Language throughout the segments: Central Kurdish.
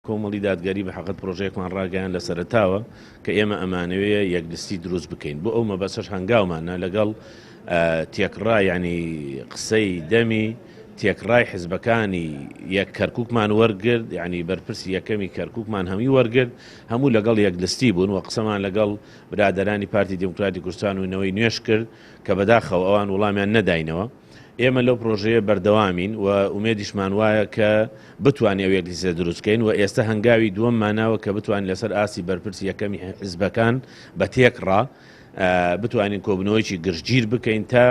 کۆمەڵی دادگەری بە حەقت پرۆژەیەکمان ڕاگەیان لە سەرەتاوە کە ئێمە ئەمانەوەیە یەکدستی دروست بکەین بۆ ئەو مەبەستەش هەنگاومانە لەگەڵ تێکڕای ینی قسەی دەمی تێکڕای حیزبەکانی یەک کەرکووکمان وەرگرت ینی بەرپرسی یەکەمی کەرکووکمان هەمی وەرگرت هەموو لەگەڵ یەکدستی بوون و قسەمان لەگەڵ برادەرانی پارتی دموکراتی کوردستان و نەوەی نوێش کرد کە بەداخەوە ئەوان وەڵامیان نەداینەوە. ئێمە لەو پرۆژەیە بەردەوامین و ئومێدیشمان وایە کە بتوانین ئەو یەکدیسە دروستکەین و ئێستا هەنگاوی دووەم ماناوە کە بتوانین لەسەر ئاسی بەرپرسی یەکەمی حیزبەکان بە تێکڕا بتوانین کۆبنەوەیکی گشتگیر بکەین تا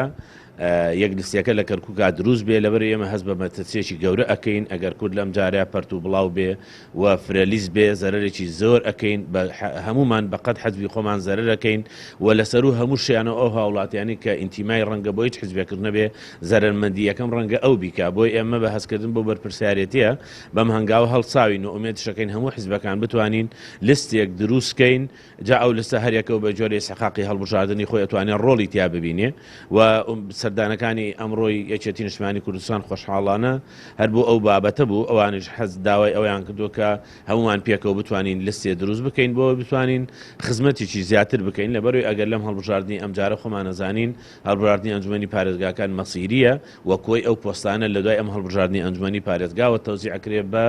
یەکدستیەکە لە کەرکووکا دروست بێ لەبەر ئێمە هەست بە مەترسیێکی گەورە ئەەکەین ئەگەر کورد لەم جارەیە پەرت و بڵاو بێ و فرەلیز بێ زەرەرێکی زۆر ئەەکەین هەمومان بەقەت حەزبی خۆمان زەرەر ئەەکەین و لەسەر و هەموو شیانە ئەو هاوڵاتیانی کە ئینتیمای ڕەنگە بۆ هیچ حیزبێکردنە بێ زەرمەندی یەکەم ڕەنگە ئەو بیکە بۆی ئێمە بە هەستکردن بۆ بەرپرسیارەتیە بەم هەنگاوە هەڵساوین و ئومێدشەکەین هەموو حیزبەکان بتوانین لستێک دروستکەین جا ئەو لستە هەریەکە و بە جۆرە سەحقاقی هەڵبژاردننی خۆی ئەتوانێت ڕۆڵی تیا ببینێ و سەردانەکانی ئەمڕۆی یەکێتی نیشتمانی کوردستان خۆشحاڵانە هەر بۆ ئەو بابەتە بوو ئەوانش حەز داوای ئەویان کردو کە هەمومان پێکەوە بتوانین لستێ دروست بکەین بۆ بتوانین خزمەتێکی زیاتر بکەین لەبەرەوەی ئەگەر لەم هەڵبژاردننی ئەمجارە خۆمان نەزانین هەڵبژاردننی ئەنجومەنی پارێزگاکان مەسیریە وە کۆی ئەو پۆستانە لە دوای ئەم هەڵبژاردننی ئەنجومەنی پارێزگاوە تەوزیعکرێ بە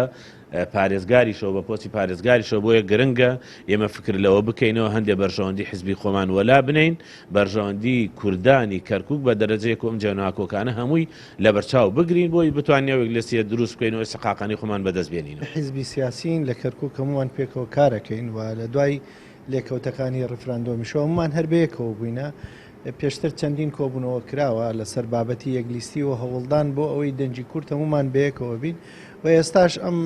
پارێزگاریشەوە بە پۆستی پارێزگاریشەوە بۆیە گرنگە ئێمە فکر لەوە بکەینەوە هەندێک بەرژەوەندی حیزبی خۆمان وەلا بنین بەرژەوەندی کوردانی کەرکووک بە دەرەجەیەک ئەم جێناکۆکانە هەمووی لە بەرچاو بگرین بۆی بتوانین لەسیە دروست بکەینەوە سەقاقانی خۆمان بەدەست بێنین. حیزبی سیاسین لە کەرکووک هەمووان پێکەوە کارەکەین و لە دوای لێکەوتەکانی ڕفراندۆمیشەوە هەمومان هەربەیەکەوە بووینە پێشتر چەندین کۆبوونەوە کراوە لەسەر بابەتی یەکلیستی و هەوڵدان بۆ ئەوەی دەنجی کورت هەمومان بەیەکەوە بین و ئێستاش ئەم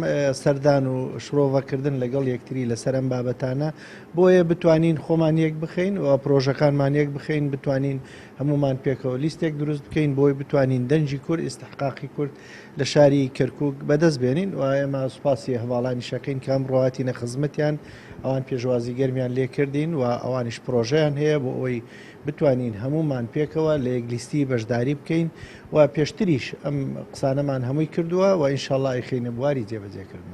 سەردان و شرۆڤەکردن لەگەڵ یەکتری لەسەر ئەم بابەتانە بۆیە بتوانین خۆمان یەک بخەین و پرۆژەکانمان یەک بخەین بتوانین هەمومان پێکەوە لیستێک دروست بکەین بۆی بتوانین دەنجی کورد ئیستحقاقی کورد لە شاری کەرکووک بەدەست بێنین و ئێمە سوپاسی هەواڵانی شەکەین کە ئەم ڕۆهاتینە خزمەتیان ئەوان پێشوازی گەرمیان لێکردین و ئەوانیش پرۆژەیان هەیە بۆ ئەوەی بتوانین هەمومان پێکەوە لە یەکلیستی بەشداری بکەین و پێشتریش ئەم قسانەمان هەمووی کردووە و ئینشاءڵڵا ئەیخینە بواری جێبەجێکردن.